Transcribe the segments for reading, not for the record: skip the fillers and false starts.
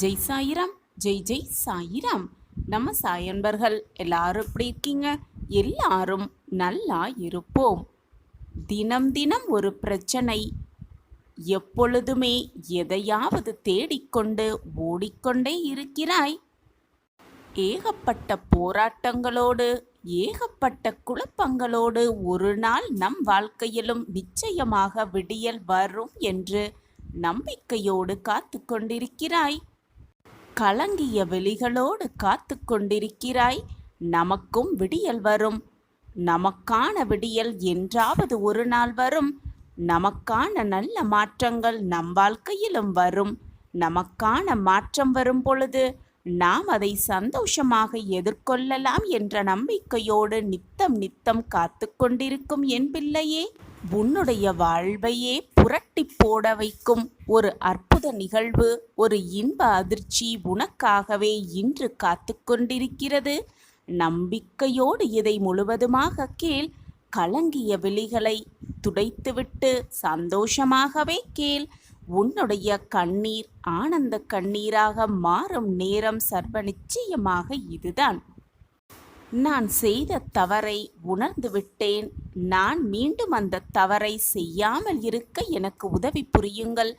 ஜெய் சாயிராம். ஜெய் ஜெய் சாயிராம். நம்ம சாயன்பர்கள் எல்லாரும் எப்படி இருக்கீங்க? எல்லாரும் நல்லா இருப்போம். தினம் தினம் ஒரு பிரச்சனை, எப்பொழுதுமே எதையாவது தேடிக்கொண்டு ஓடிக்கொண்டே இருக்கிறாய். ஏகப்பட்ட போராட்டங்களோடு, ஏகப்பட்ட குழப்பங்களோடு ஒரு நாள் நம் வாழ்க்கையிலும் நிச்சயமாக விடியல் வரும் என்று நம்பிக்கையோடு காத்து கொண்டிருக்கிறாய். கலங்கிய விழிகளோடு காத்து கொண்டிருக்கிறாய். நமக்கும் விடியல் வரும். நமக்கான விடியல் என்றாவது ஒரு நாள் வரும். நமக்கான நல்ல மாற்றங்கள் நம் வாழ்க்கையிலும் வரும். நமக்கான மாற்றம் வரும் பொழுது நாம் அதை சந்தோஷமாக எதிர்கொள்ளலாம் என்ற நம்பிக்கையோடு நித்தம் நித்தம் காத்து கொண்டிருக்கும் என் பிள்ளையே, உன்னுடைய வாழ்வையே புரட்டி போட வைக்கும் ஒரு அற்புத நிகழ்வு, ஒரு இன்ப அதிர்ச்சி உனக்காகவே இன்று காத்து கொண்டிருக்கிறது. நம்பிக்கையோடு இதை முழுவதுமாக கேள். கலங்கிய விழிகளை துடைத்துவிட்டு சந்தோஷமாகவே கேள். உன்னுடைய கண்ணீர் ஆனந்த கண்ணீராக மாறும் நேரம் சர்வ நிச்சயமாக இதுதான். நான் செய்த தவறை உணர்ந்து விட்டேன். நான் மீண்டும் அந்த தவறை செய்யாமல் இருக்க எனக்கு உதவி புரியுங்கள்.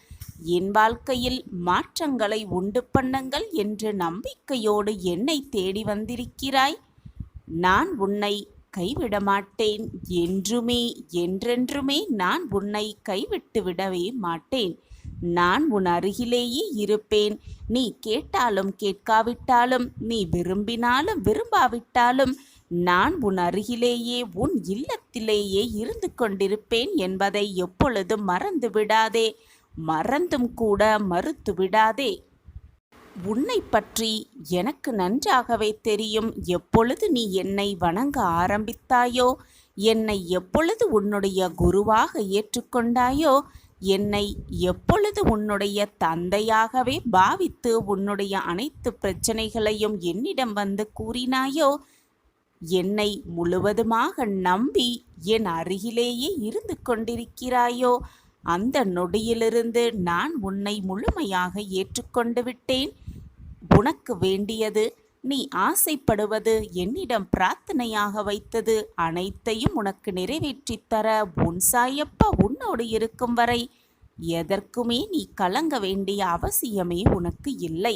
என் வாழ்க்கையில் மாற்றங்களை உண்டு பண்ணுங்கள் என்று நம்பிக்கையோடு என்னை தேடி வந்திருக்கிறாய். நான் உன்னை கைவிட மாட்டேன். என்றுமே என்றென்றுமே நான் உன்னை கைவிட்டு விடவே மாட்டேன். நான் உன் அருகிலேயே இருப்பேன். நீ கேட்டாலும் கேட்காவிட்டாலும், நீ விரும்பினாலும் விரும்பாவிட்டாலும் நான் உன் அருகிலேயே உன் இல்லத்திலேயே இருந்து கொண்டிருப்பேன் என்பதை எப்பொழுதும் மறந்து விடாதே. மறந்தும் கூட மறுத்து விடாதே. உன்னை பற்றி எனக்கு நன்றாகவே தெரியும். எப்பொழுது நீ என்னை வணங்க ஆரம்பித்தாயோ, என்னை எப்பொழுது உன்னுடைய குருவாக ஏற்றுக்கொண்டாயோ, என்னை எப்பொழுது உன்னுடைய தந்தையாகவே பாவித்து உன்னுடைய அனைத்து பிரச்சனைகளையும் என்னிடம் வந்து கூறினாயோ, என்னை முழுவதுமாக நம்பி என் அருகிலேயே இருந்து கொண்டிருக்கிறாயோ, அந்த நொடியிலிருந்து நான் உன்னை முழுமையாக ஏற்றுக்கொண்டு விட்டேன். உனக்கு வேண்டியது, நீ ஆசைப்படுவது, என்னிடம் பிரார்த்தனையாக வைத்தது அனைத்தையும் உனக்கு நிறைவேற்றித்தர உன் சாயப்பா உன்னோடு இருக்கும் வரை எதற்குமே நீ கலங்க வேண்டிய அவசியமே உனக்கு இல்லை.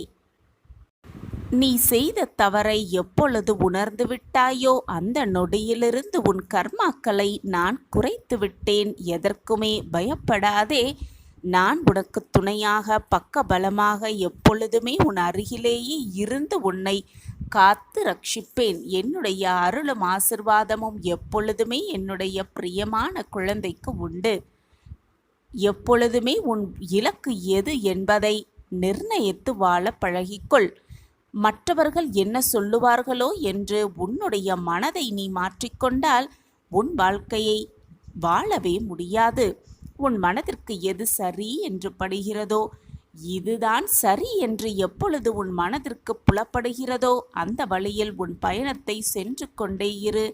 நீ செய்த தவறை எப்பொழுது உணர்ந்து விட்டாயோ அந்த நொடியிலிருந்து உன் கர்மாக்களை நான் குறைத்து விட்டேன். எதற்குமே பயப்படாதே. நான் உனக்கு துணையாக பக்கபலமாக எப்பொழுதுமே உன் அருகிலேயே இருந்து உன்னை காத்து ரட்சிப்பேன். என்னுடைய அருளும் ஆசிர்வாதமும் எப்பொழுதுமே என்னுடைய பிரியமான குழந்தைக்கு உண்டு. எப்பொழுதுமே உன் இலக்கு எது என்பதை நிர்ணயித்து வாழ பழகிக்கொள். மற்றவர்கள் என்ன சொல்லுவார்களோ என்று உன்னுடைய மனதை நீ மாற்றிக்கொண்டால் உன் வாழ்க்கையை வாழவே முடியாது. உன் மனதிற்கு எது சரி என்று படுகிறதோ, இதுதான் சரி என்று எப்பொழுது உன் மனதிற்கு புலப்படுகிறதோ அந்த வழியில் உன் பயணத்தை சென்று கொண்டே இரு,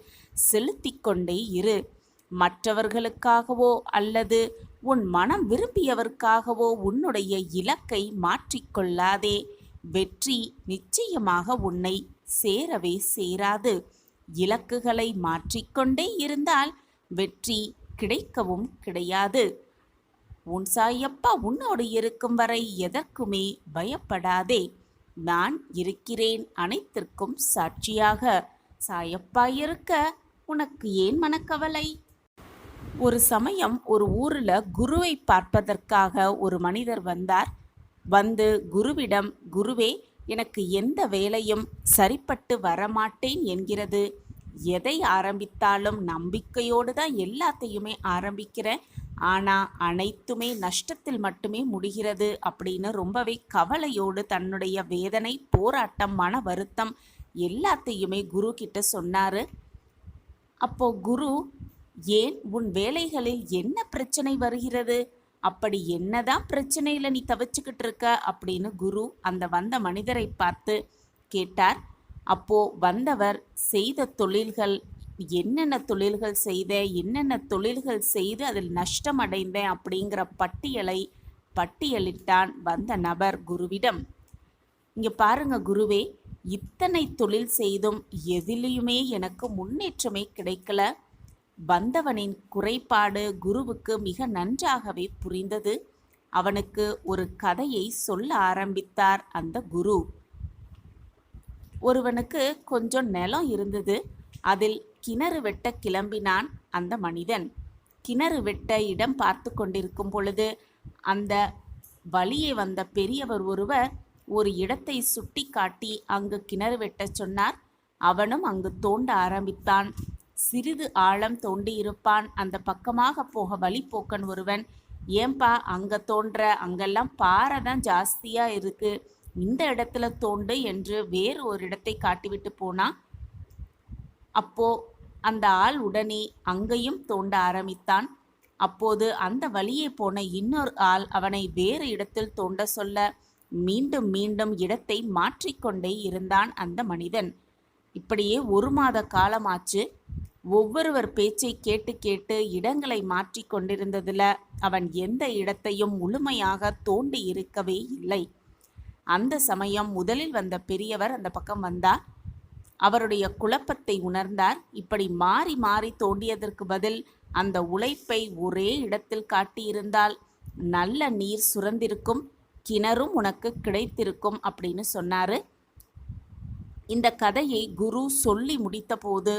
செலுத்தி கொண்டே இரு. மற்றவர்களுக்காகவோ அல்லது உன் மனம் விரும்பியவர்க்காகவோ உன்னுடைய இலக்கை மாற்றிக்கொள்ளாதே. வெற்றி நிச்சயமாக உன்னை சேரவே சேராது. இலக்குகளை மாற்றிக்கொண்டே இருந்தால் வெற்றி கிடைக்கவும் கிடையாது. உன் சாயப்பா உன்னோடு இருக்கும் வரை எதற்குமே பயப்படாதே. நான் இருக்கிறேன் அனைத்திற்கும் சாட்சியாக. சாயப்பா இருக்க உனக்கு ஏன் மனக்கவலை? ஒரு சமயம் ஒரு ஊரில் குருவை பார்ப்பதற்காக ஒரு மனிதர் வந்தார். வந்து குருவிடம், குருவே, எனக்கு எந்த வேலையும் சரிப்பட்டு வரமாட்டேன் என்கிறது. எதை ஆரம்பித்தாலும் நம்பிக்கையோடு தான் எல்லாத்தையுமே ஆரம்பிக்கிறேன். ஆனால் அனைத்துமே நஷ்டத்தில் மட்டுமே முடிகிறது அப்படின்னு ரொம்பவே கவலையோடு தன்னுடைய வேதனை, போராட்டம், மன வருத்தம் எல்லாத்தையுமே குரு கிட்ட சொன்னார். அப்போ குரு, ஏன் உன் வேலைகளில் என்ன பிரச்சனை வருகிறது? அப்படி என்னதான் பிரச்சனையில் நீ தவிச்சுக்கிட்டு இருக்க அப்படின்னு குரு அந்த வந்த மனிதரை பார்த்து கேட்டார். அப்போ வந்தவர் செய்த தொழில்கள், என்னென்ன தொழில்கள் செய்தேன், என்னென்ன தொழில்கள் செய்து அதில் நஷ்டம் அடைந்தேன் அப்படிங்கிற பட்டியலிட்டான் வந்த நபர் குருவிடம். இங்க பாருங்க குருவே, இத்தனை தொழில் செய்தும் எதிலையுமே எனக்கு முன்னேற்றமே கிடைக்கல. வந்தவனின் குறைபாடு குருவுக்கு மிக நன்றாகவே புரிந்தது. அவனுக்கு ஒரு கதையை சொல்ல ஆரம்பித்தார் அந்த குரு. ஒருவனுக்கு கொஞ்சம் நிலம் இருந்தது. அதில் கிணறு வெட்ட கிளம்பினான் அந்த மனிதன். கிணறு வெட்ட இடம் பார்த்து கொண்டிருக்கும் பொழுது அந்த வழியே வந்த பெரியவர் ஒருவர் ஒரு இடத்தை சுட்டி காட்டி அங்கு கிணறு வெட்ட சொன்னார். அவனும் அங்கு தோண்ட ஆரம்பித்தான். சிறிது ஆழம் தோண்டி இருப்பான். அந்த பக்கமாக போக வழிப்போக்கன் ஒருவன், ஏன்பா அங்க தோன்ற, அங்கெல்லாம் பாறை தான் ஜாஸ்தியா இருக்கு, இந்த இடத்துல தோண்டு என்று வேறு ஒரு இடத்தை காட்டிவிட்டு போனா. அப்போ அந்த ஆள் உடனே அங்கேயும் தோண்ட ஆரம்பித்தான். அப்போது அந்த வழியே போன இன்னொரு ஆள் அவனை வேறு இடத்தில் தோண்ட சொல்ல மீண்டும் மீண்டும் இடத்தை மாற்றிக்கொண்டே இருந்தான் அந்த மனிதன். இப்படியே 1 மாத காலமாச்சு. ஒவ்வொருவர் பேச்சை கேட்டு கேட்டு இடங்களை மாற்றி கொண்டிருந்ததில் அவன் எந்த இடத்தையும் முழுமையாக தோண்டி இருக்கவே இல்லை. அந்த சமயம் முதலில் வந்த பெரியவர் அந்த பக்கம் வந்தார். அவருடைய குழப்பத்தை உணர்ந்தார். இப்படி மாறி மாறி தோண்டியதற்கு பதில் அந்த உழைப்பை ஒரே இடத்தில் காட்டியிருந்தால் நல்ல நீர் சுரந்திருக்கும், கிணறும் உனக்கு கிடைத்திருக்கும் அப்படின்னு சொன்னாரு. இந்த கதையை குரு சொல்லி முடித்தபோது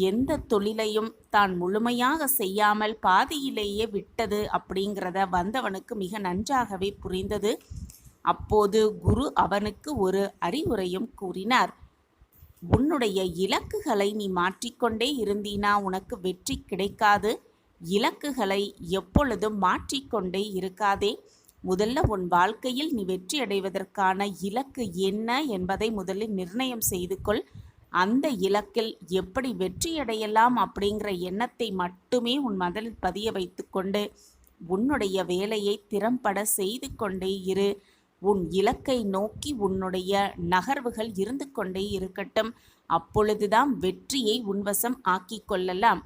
எந்த தொழிலையும் தான் முழுமையாக செய்யாமல் பாதியிலேயே விட்டது அப்படிங்கிறத வந்தவனுக்கு மிக நன்றாகவே புரிந்தது. அப்போது குரு அவனுக்கு ஒரு அறிவுரையும் கூறினார். உன்னுடைய இலக்குகளை நீ மாற்றிக்கொண்டே இருந்தீனா உனக்கு வெற்றி கிடைக்காது. இலக்குகளை எப்பொழுதும் மாற்றிக்கொண்டே இருக்காதே. முதல்ல உன் வாழ்க்கையில் நீ வெற்றி அடைவதற்கான இலக்கு என்ன என்பதை முதலில் நிர்ணயம் செய்து கொள். அந்த இலக்கில் எப்படி வெற்றியடையலாம் அப்படிங்கிற எண்ணத்தை மட்டுமே உன் மனதில் பதிய வைத்து கொண்டு உன்னுடைய வேலையை திறம்பட செய்து கொண்டே இரு. உன் இலக்கை நோக்கி உன்னுடைய நகர்வுகள் இருந்து கொண்டே இருக்கட்டும். அப்பொழுதுதான் வெற்றியை உன்வசம் ஆக்கி கொள்ளலாம்.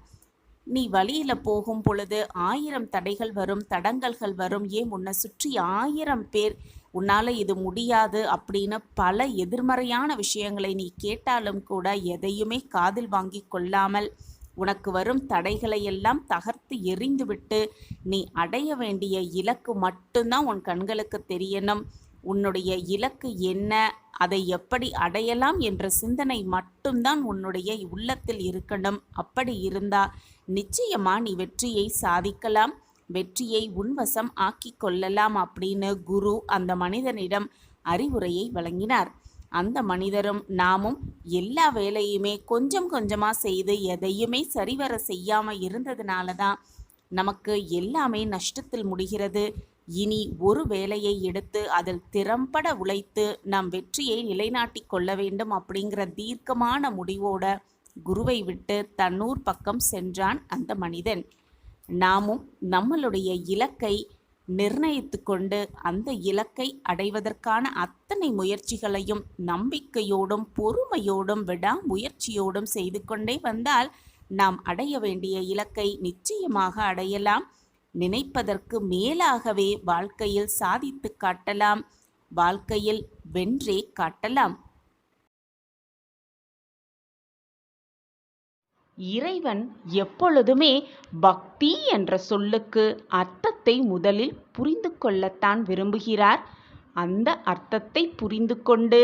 நீ வழியில போகும் பொழுது 1000 தடைகள் வரும், தடங்கல்கள் வரும். ஏன் உன்னை சுற்றி 1000 பேர் உன்னால் இது முடியாது அப்படின்னு பல எதிர்மறையான விஷயங்களை நீ கேட்டாலும் கூட எதையுமே காதில் வாங்கி கொள்ளாமல் உனக்கு வரும் தடைகளை எல்லாம் தகர்த்து எறிந்துவிட்டு நீ அடைய வேண்டிய இலக்கு மட்டும்தான் உன் கண்களுக்கு தெரியணும். உன்னுடைய இலக்கு என்ன, அதை எப்படி அடையலாம் என்ற சிந்தனை மட்டும்தான் உன்னுடைய உள்ளத்தில் இருக்கணும். அப்படி இருந்தா நிச்சயமா நீ வெற்றியை சாதிக்கலாம், வெற்றியை உன்வசம் ஆக்கி கொள்ளலாம் அப்படின்னு குரு அந்த மனிதனிடம் அறிவுரையை வழங்கினார். அந்த மனிதரும் நாமும் எல்லா வேலையுமே கொஞ்சம் கொஞ்சமாக செய்து எதையுமே சரிவர செய்யாமல் இருந்ததுனால தான் நமக்கு எல்லாமே நஷ்டத்தில் முடிகிறது. இனி ஒரு வேலையை எடுத்து அதில் திறம்பட உழைத்து நம் வெற்றியை நிலைநாட்டி கொள்ள வேண்டும் அப்படிங்கிற தீர்க்கமான முடிவோட குருவை விட்டு தன்னூர் பக்கம் சென்றான் அந்த மனிதன். நாமும் நம்மளுடைய இலக்கை நிர்ணயித்து கொண்டு அந்த இலக்கை அடைவதற்கான அத்தனை முயற்சிகளையும் நம்பிக்கையோடும் பொறுமையோடும் விடாமுயற்சியோடும் செய்து கொண்டே வந்தால் நாம் அடைய வேண்டிய இலக்கை நிச்சயமாக அடையலாம். நினைப்பதற்கு மேலாகவே வாழ்க்கையில் சாதித்து காட்டலாம். வாழ்க்கையில் வென்றே காட்டலாம். இறைவன் எப்பொழுதுமே பக்தி என்ற சொல்லுக்கு அர்த்தத்தை முதலில் புரிந்து கொள்ளத்தான் விரும்புகிறார். அந்த அர்த்தத்தை புரிந்து கொண்டு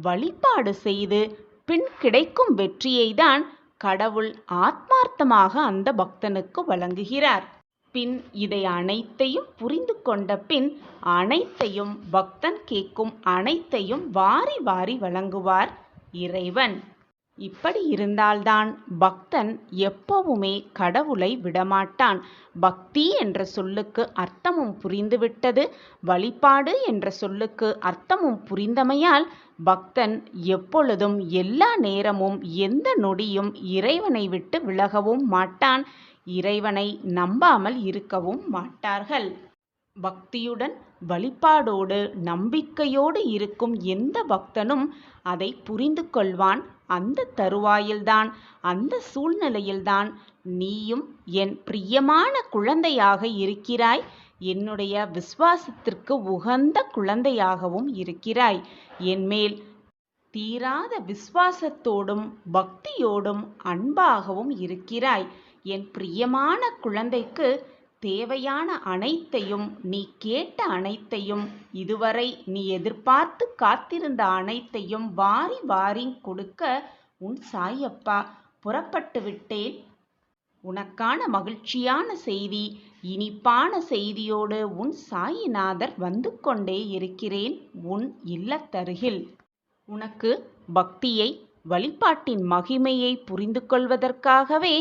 வழிபாடு செய்து பின் கிடைக்கும் வெற்றியை தான் கடவுள் ஆத்மார்த்தமாக அந்த பக்தனுக்கு வழங்குகிறார். பின் இதை அனைத்தையும் புரிந்து கொண்ட பின் அனைத்தையும் பக்தன் கேட்கும் அனைத்தையும் வாரி வாரி வழங்குவார் இறைவன். இப்படி இருந்தால்தான் பக்தன் எப்பவுமே கடவுளை விடமாட்டான். பக்தி என்ற சொல்லுக்கு அர்த்தமும் புரிந்துவிட்டது, வழிபாடு என்ற சொல்லுக்கு அர்த்தமும் புரிந்தமையால் பக்தன் எப்பொழுதும் எல்லா நேரமும் எந்த நொடியும் இறைவனை விட்டு விலகவும் மாட்டான். இறைவனை நம்பாமல் இருக்கவும் மாட்டார்கள். பக்தியுடன் வழிபாடோடு நம்பிக்கையோடு இருக்கும் எந்த பக்தனும் அதை புரிந்து கொள்வான். அந்த தருவாயில்தான், அந்த சூழ்நிலையில்தான் நீயும் என் பிரியமான குழந்தையாக இருக்கிறாய், என்னுடைய விசுவாசத்திற்கு உகந்த குழந்தையாகவும் இருக்கிறாய். என்மேல் தீராத விசுவாசத்தோடும் பக்தியோடும் அன்பாகவும் இருக்கிறாய். என் பிரியமான குழந்தைக்கு தேவையான அனைத்தையும், நீ கேட்ட அனைத்தையும், இதுவரை நீ எதிர்பார்த்து காத்திருந்த அனைத்தையும் வாரி வாரி கொடுக்க உன் சாயப்பா புறப்பட்டு விட்டேன். உனக்கான மகிழ்ச்சியான செய்தி, இனிப்பான செய்தியோடு உன் சாயிநாதர் வந்து கொண்டே இருக்கிறேன் உன் இல்லத்தருகில். உனக்கு பக்தியை, வழிபாட்டின் மகிமையை புரிந்து கொள்வதற்காகவே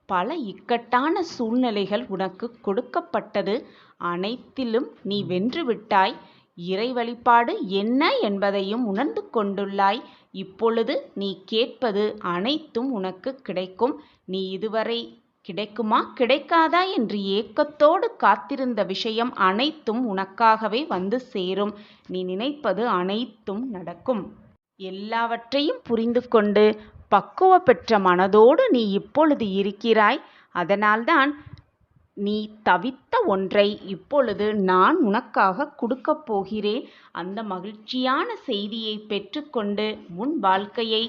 பல இக்கட்டான சூழ்நிலைகள் உனக்கு கொடுக்கப்பட்டது. அனைத்திலும் நீ வென்றுவிட்டாய். இறை வழிபாடு என்ன என்பதையும் உணர்ந்து கொண்டுள்ளாய். இப்பொழுது நீ கேட்பது அனைத்தும் உனக்கு கிடைக்கும். நீ இதுவரை கிடைக்குமா கிடைக்காதா என்று ஏக்கத்தோடு காத்திருந்த விஷயம் அனைத்தும் உனக்காகவே வந்து சேரும். நீ நினைப்பது அனைத்தும் நடக்கும். எல்லாவற்றையும் புரிந்து கொண்டு பக்குவ பெற்ற மனதோடு நீ இப்பொழுது இருக்கிறாய். அதனால்தான் நீ தவித்த ஒன்றை இப்பொழுது நான் உனக்காக கொடுக்கப் போகிறேன். அந்த மகிழ்ச்சியான செய்தியை பெற்றுக்கொண்டு உன் வாழ்க்கையை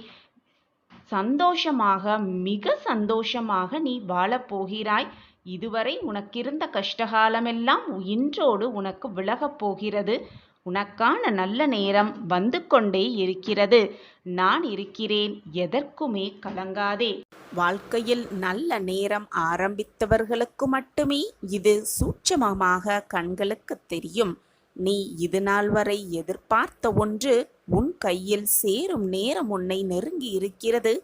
சந்தோஷமாக, மிக சந்தோஷமாக நீ வாழப்போகிறாய். இதுவரை உனக்கிருந்த கஷ்டகாலமெல்லாம் இன்றோடு உனக்கு விலகப் போகிறது. உனக்கான நல்ல நேரம் வந்து கொண்டே இருக்கிறது. நான் இருக்கிறேன், எதற்குமே கலங்காதே. வாழ்க்கையில் நல்ல நேரம் ஆரம்பித்தவர்களுக்கு மட்டுமே இது சூட்சமமாக கண்களுக்கு தெரியும். நீ இது நாள் வரை எதிர்பார்த்த ஒன்று உன் கையில் சேரும் நேரம் உன்னை நெருங்கி இருக்கிறது.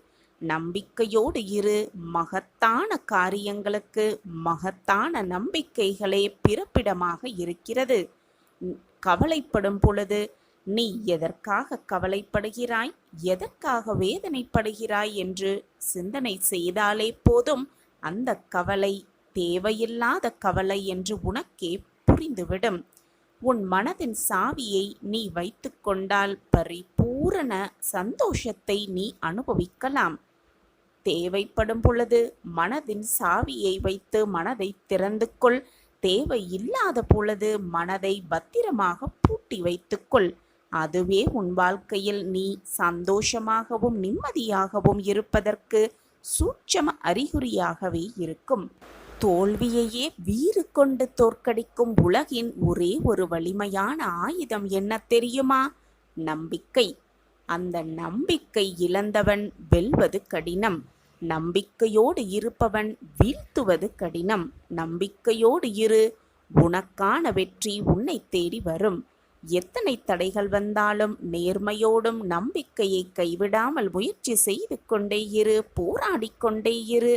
நம்பிக்கையோடு இரு. மகத்தான காரியங்களுக்கு மகத்தான நம்பிக்கைகளே பிறப்பிடமாக இருக்கிறது. கவலைப்படும் பொழுது நீ எதற்காக கவலைப்படுகிறாய், எதற்காக வேதனைப்படுகிறாய் என்று சிந்தனை செய்தாலே போதும். அந்த கவலை தேவையில்லாத கவலை என்று உனக்கே புரிந்துவிடும். உன் மனதின் சாவியை நீ வைத்து கொண்டால் பரிபூரண சந்தோஷத்தை நீ அனுபவிக்கலாம். தேவைப்படும் பொழுது மனதின் சாவியை வைத்து மனதை திறந்து கொள். தேவையில்லாத பொழுது மனதை பத்திரமாக பூட்டி வைத்துக்கொள். அதுவே உன் வாழ்க்கையில் நீ சந்தோஷமாகவும் நிம்மதியாகவும் இருப்பதற்கு சூட்சம அறிகுறியாகவே இருக்கும். தோல்வியையே வீறு கொண்டு தோற்கடிக்கும் உலகின் ஒரே ஒரு வலிமையான ஆயுதம் என்ன தெரியுமா? நம்பிக்கை. அந்த நம்பிக்கை இழந்தவன் வெல்வது கடினம். நம்பிக்கையோடு இருப்பவன் வீழ்த்துவது கடினம். நம்பிக்கையோடு இரு. உனக்கான வெற்றி உன்னை தேடி வரும். எத்தனை தடைகள் வந்தாலும் நேர்மையோடும் நம்பிக்கையை கைவிடாமல் முயற்சி செய்து கொண்டே இரு. போராடிக்கொண்டே இரு.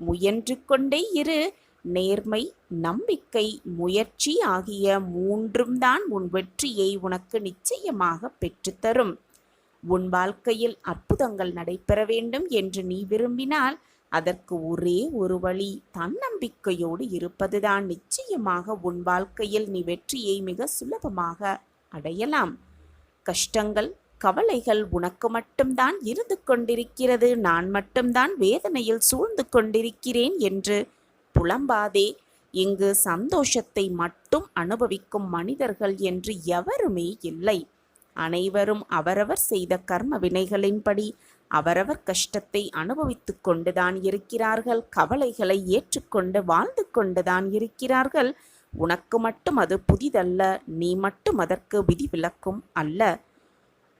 முயன்று கொண்டே இரு. நேர்மை, நம்பிக்கை, முயற்சி ஆகிய மூன்றும் தான் உன் வெற்றியை உனக்கு நிச்சயமாக பெற்றுத்தரும். உன் வாழ்க்கையில் அற்புதங்கள் நடைபெற வேண்டும் என்று நீ விரும்பினால் அதற்கு ஒரே ஒரு வழி தன்னம்பிக்கையோடு இருப்பதுதான். நிச்சயமாக உன் வாழ்க்கையில் நீ வெற்றியை மிக சுலபமாக அடையலாம். கஷ்டங்கள், கவலைகள் உனக்கு மட்டும்தான் இருந்து கொண்டிருக்கிறது, நான் மட்டும்தான் வேதனையில் சூழ்ந்து கொண்டிருக்கிறேன் என்று புலம்பாதே. இங்கு சந்தோஷத்தை மட்டும் அனுபவிக்கும் மனிதர்கள் என்று எவருமே இல்லை. அனைவரும் அவரவர் செய்த கர்ம வினைகளின்படி அவரவர் கஷ்டத்தை அனுபவித்து கொண்டுதான் இருக்கிறார்கள். கவலைகளை ஏற்றுக்கொண்டு வாழ்ந்து கொண்டுதான் இருக்கிறார்கள். உனக்கு மட்டும் அது புதிதல்ல. நீ மட்டும் அதற்கு விதிவிலக்கும் அல்ல.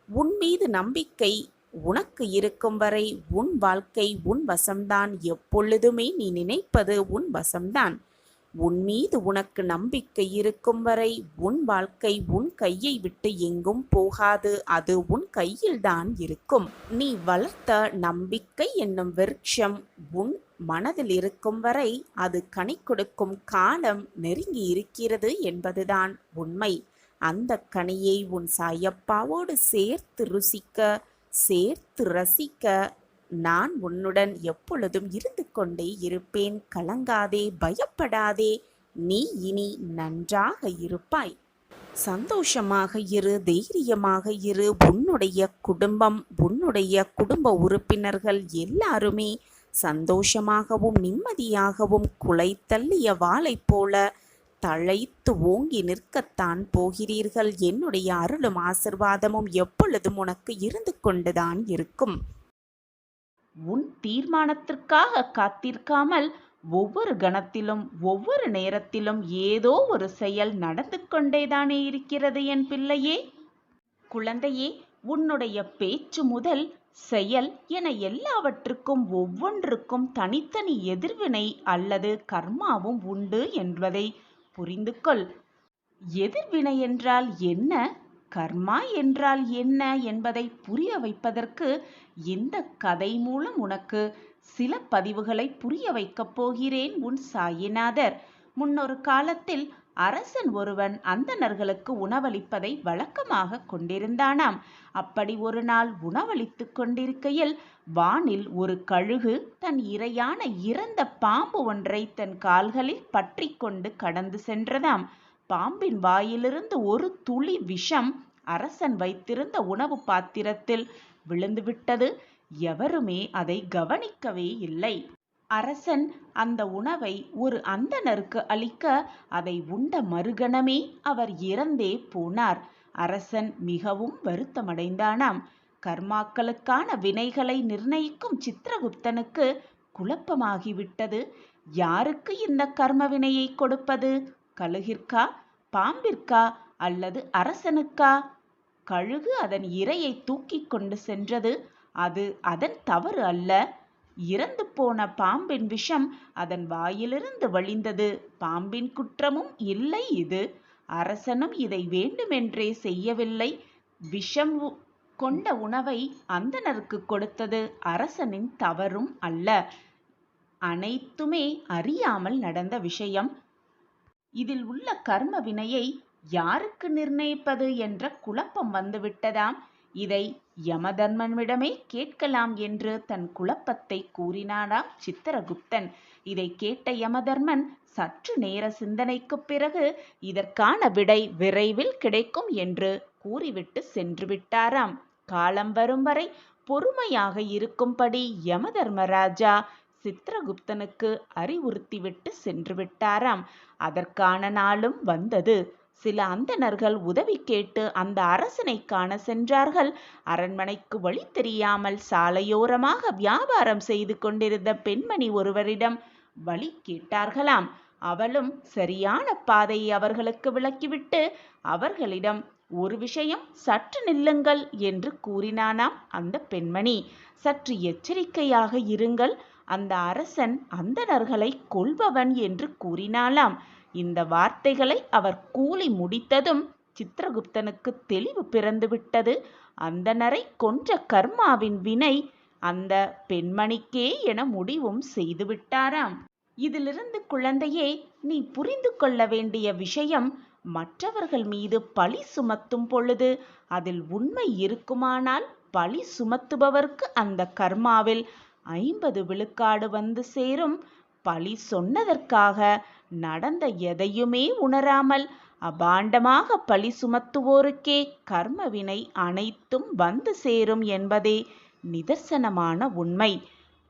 உன் மீது நம்பிக்கை உனக்கு இருக்கும் வரை உன் வாழ்க்கை உன் வசம்தான். எப்பொழுதுமே நீ நினைப்பது உன் வசம்தான். உன் மீது உனக்கு நம்பிக்கை இருக்கும் வரை உன் வாழ்க்கை உன் கையை விட்டு எங்கும் போகாது. அது உன் கையில்தான் இருக்கும். நீ வளர்த்த நம்பிக்கை என்னும் விருட்சம் உன் மனதில் இருக்கும் வரை அது கனி கொடுக்கும் காலம் நெருங்கி இருக்கிறது என்பதுதான் உண்மை. அந்த கனியை உன் சாயப்பாவோடு சேர்த்து ருசிக்க, சேர்த்து ரசிக்க நான் உன்னுடன் எப்பொழுதும் இருந்து கொண்டே இருப்பேன். கலங்காதே, பயப்படாதே. நீ இனி நன்றாக இருப்பாய். சந்தோஷமாக இரு, தைரியமாக இரு. உன்னுடைய குடும்பம், உன்னுடைய குடும்ப உறுப்பினர்கள் எல்லாருமே சந்தோஷமாகவும் நிம்மதியாகவும் குலை தள்ளிய வாளை போல தழைத்து ஓங்கி நிற்கத்தான் போகிறீர்கள். என்னுடைய அருளும் ஆசிர்வாதமும் எப்பொழுதும் உனக்கு இருந்து கொண்டுதான் இருக்கும். உன் தீர்மானத்திற்காக காத்திருக்காமல் ஒவ்வொரு கணத்திலும் ஒவ்வொரு நேரத்திலும் ஏதோ ஒரு செயல் நடந்து கொண்டேதானே இருக்கிறது என் பிள்ளையே. குழந்தையே, உன்னுடைய பேச்சு முதல் செயல் என எல்லாவற்றுக்கும் ஒவ்வொன்றுக்கும் தனித்தனி எதிர்வினை அல்லது கர்மாவும் உண்டு என்பதை புரிந்து கொள். எதிர்வினை என்றால் என்ன, கர்மா என்றால் என்ன என்பதை புரிய வைப்பதற்கு இந்த கதை மூலம் உனக்கு சில பதிவுகளை புரிய வைக்கப் போகிறேன் உன் சாயிநாதர். முன்னொரு காலத்தில் அரசன் ஒருவன் அந்தணர்களுக்கு உணவளிப்பதை வழக்கமாக கொண்டிருந்தானாம். அப்படி ஒரு நாள் உணவளித்து கொண்டிருக்கையில் வானில் ஒரு கழுகு தன் இரையான இறந்த பாம்பு ஒன்றை தன் கால்களில் பற்றி கொண்டு கடந்து சென்றதாம். பாம்பின் வாயிலிருந்து ஒரு துளி விஷம் அரசன் வைத்திருந்த உணவு பாத்திரத்தில் விழுந்துவிட்டது. எவருமே அதை கவனிக்கவே இல்லை. அரசன் அந்த உணவை ஒரு அந்தணருக்கு அளிக்க அதை உண்ட மறுகணமே அவர் இறந்தே போனார். அரசன் மிகவும் வருத்தமடைந்தானாம். கர்மாக்களுக்கான வினைகளை நிர்ணயிக்கும் சித்திரகுப்தனுக்கு குழப்பமாகிவிட்டது. யாருக்கு இந்த கர்ம வினையை கொடுப்பது? கழுகிற்கா, பாம்பிற்கா அல்லது அரசனுக்கா? கழுகு அதன் இரையை தூக்கி கொண்டு சென்றது. அது அதன் தவறு அல்ல. இறந்து போன பாம்பின் விஷம் அதன் வாயிலிருந்து வழிந்தது. பாம்பின் குற்றமும் இல்லை. இது அரசனும் இதை வேண்டுமென்றே செய்யவில்லை. விஷம் கொண்ட உணவை அந்தணருக்கு கொடுத்தது அரசனின் தவறும் அல்ல. அனைத்துமே அறியாமல் நடந்த விஷயம். இதில் உள்ள கர்ம வினையை யாருக்கு நிர்ணயிப்பது என்ற குழப்பம் வந்துவிட்டதாம். இதை யமதர்மனிடமே கேட்கலாம் என்று தன் குழப்பத்தை கூறினாராம் சித்திரகுப்தன். இதை கேட்ட யமதர்மன் சற்று நேர சிந்தனைக்குப் பிறகு இதற்கான விடை விரைவில் கிடைக்கும் என்று கூறிவிட்டு சென்று விட்டாராம். காலம் வரும் வரை பொறுமையாக இருக்கும்படி யமதர்மராஜா சித்திரகுப்தனுக்கு அறிவுறுத்திவிட்டு சென்று விட்டாராம். அதற்கான நாளும் வந்தது. சில அந்தணர்கள் உதவி கேட்டு அந்த அரசனை காண சென்றார்கள். அரண்மனைக்கு வழி தெரியாமல் சாலையோரமாக வியாபாரம் செய்து கொண்டிருந்த பெண்மணி ஒருவரிடம் வழி கேட்டார்களாம். அவளும் சரியான பாதையை அவர்களுக்கு விளக்கிவிட்டு அவர்களிடம் ஒரு விஷயம், சற்று நில்லுங்கள் என்று கூறினானாம் அந்த பெண்மணி. சற்று எச்சரிக்கையாக இருங்கள், அந்த அரசன் அந்தணர்களை கொல்பவன் என்று கூறினாளாம். இந்த வார்த்தைகளை அவர் கூறி முடித்ததும் சித்திரகுப்தனுக்கு தெளிவு பிறந்துவிட்டது. அந்தணரை கொன்ற கர்மாவின் வினை அந்த பெண்மணிக்கே என முடிவும் செய்துவிட்டாராம். இதிலிருந்து குழந்தையே, நீ புரிந்து கொள்ள வேண்டிய விஷயம், மற்றவர்கள் மீது பழி சுமத்தும் பொழுது அதில் உண்மை இருக்குமானால் பழி சுமத்துபவர்க்கு அந்த கர்மாவில் 50 விழுக்காடு வந்து சேரும். பழி சொன்னதற்காக நடந்த எதையுமே உணராமல் அபாண்டமாக பழி சுமத்துவோருக்கே கர்மவினை அனைத்தும் வந்து சேரும் என்பதே நிதர்சனமான உண்மை.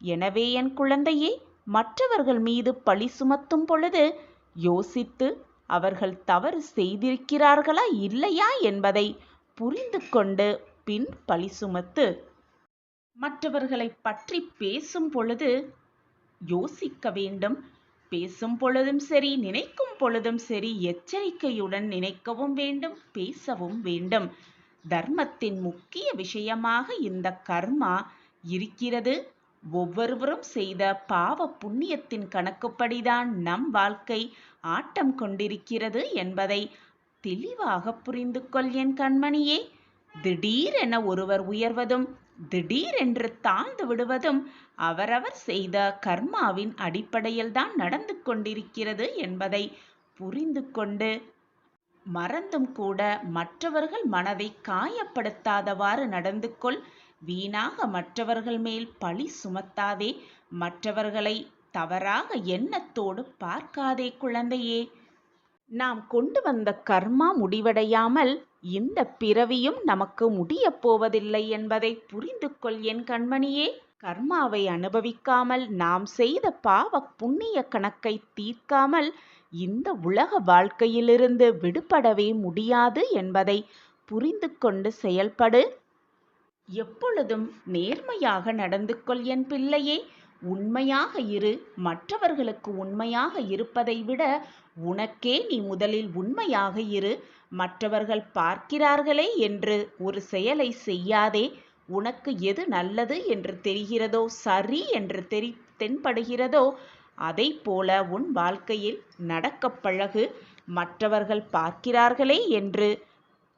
எனவே என் குழந்தையே, மற்றவர்கள் மீது பழி சுமத்தும் பொழுது யோசித்து அவர்கள் தவறு செய்திருக்கிறார்களா இல்லையா என்பதை புரிந்து கொண்டு பின் பழி சுமத்து. மற்றவர்களை பற்றி பேசும் பொழுது யோசிக்க வேண்டும். பேசும் பொழுதும் சரி, நினைக்கும் பொழுதும் சரி, எச்சரிக்கையுடன் நினைக்கவும் வேண்டும், பேசவும் வேண்டும். தர்மத்தின் முக்கிய விஷயமாக இந்த கர்மா இருக்கிறது. ஒவ்வொருவரும் செய்த பாவ புண்ணியத்தின் கணக்குப்படிதான் நம் வாழ்க்கை ஆட்டம் கொண்டிருக்கிறது என்பதை தெளிவாக புரிந்து கொள் என் கண்மணியே. திடீரென ஒருவர் உயர்வதும் திடீரென்று தாழ்ந்து விடுவதும் அவரவர் செய்த கர்மாவின் அடிப்படையில் தான் நடந்து கொண்டிருக்கிறது என்பதை புரிந்து கொண்டு மறந்தும் கூட மற்றவர்கள் மனதை காயப்படுத்தாதவாறு நடந்து கொள். வீணாக மற்றவர்கள் மேல் பழி சுமத்தாதே. மற்றவர்களை தவறாக எண்ணத்தோடு பார்க்காதே குழந்தையே. நாம் கொண்டு வந்த கர்மா முடிவடையாமல் இந்த பிறவியும் நமக்கு முடியப் போவதில்லை என்பதை புரிந்து கொள் என் கண்மணியே. கர்மாவை அனுபவிக்காமல் நாம் செய்த பாவ புண்ணிய கணக்கை தீர்க்காமல் இந்த உலக வாழ்க்கையிலிருந்து விடுபடவே முடியாது என்பதை புரிந்து கொண்டு செயல்படு. எப்பொழுதும் நேர்மையாக நடந்து கொள் என் பிள்ளையே. உண்மையாக இரு. மற்றவர்களுக்கு உண்மையாக இருப்பதை விட உனக்கே நீ முதலில் உண்மையாக இரு. மற்றவர்கள் பார்க்கிறார்களே என்று ஒரு செயலை செய்யாதே. உனக்கு எது நல்லது என்று தெரிகிறதோ, சரி என்று தென்படுகிறதோ அதை போல உன் வாழ்க்கையில் நடக்கப் பழகு. மற்றவர்கள் பார்க்கிறார்களே என்று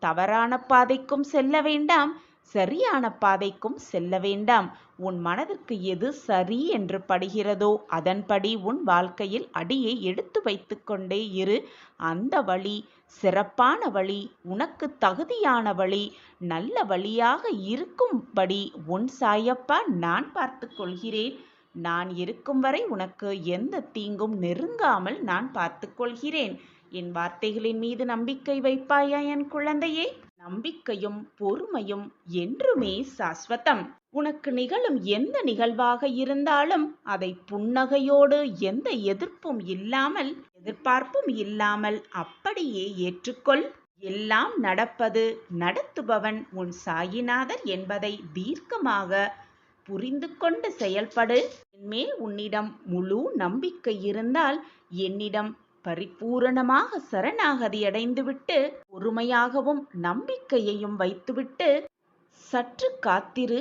தவறான பாதைக்கும் செல்ல வேண்டாம், சரியான பாதைக்கும் செல்ல வேண்டாம். உன் மனதிற்கு எது சரி என்று படுகிறதோ அதன்படி உன் வாழ்க்கையில் அடியை எடுத்து வைத்து கொண்டே இரு. அந்த வழி சிறப்பான வழி, உனக்கு தகுதியான வழி, நல்ல வழியாக இருக்கும்படி உன் சாயப்பா நான் பார்த்து கொள்கிறேன். நான் இருக்கும் வரை உனக்கு எந்த தீங்கும் நெருங்காமல் நான் பார்த்து கொள்கிறேன். என் வார்த்தைகளின் மீது நம்பிக்கை வைப்பாயா என் குழந்தையே? நம்பிக்கையும் பொறுமையும் என்றுமே சாஸ்வதம். உனக்கு நிகழும் எந்த நிகழ்வாக இருந்தாலும் அதை புன்னகையோடு, எந்த எதிர்பார்ப்பும் இல்லாமல் அப்படியே ஏற்றுக்கொள். எல்லாம் நடப்பது நடத்துபவன் உன் சாயிநாதர் என்பதை தீர்க்கமாக புரிந்து கொண்டு செயல்படு. என்மேல் உன்னிடம் முழு நம்பிக்கை இருந்தால் என்னிடம் பரிபூரணமாக சரணாகதி அடைந்துவிட்டு பொறுமையாகவும் நம்பிக்கையையும் வைத்துவிட்டு சற்று காத்திரு.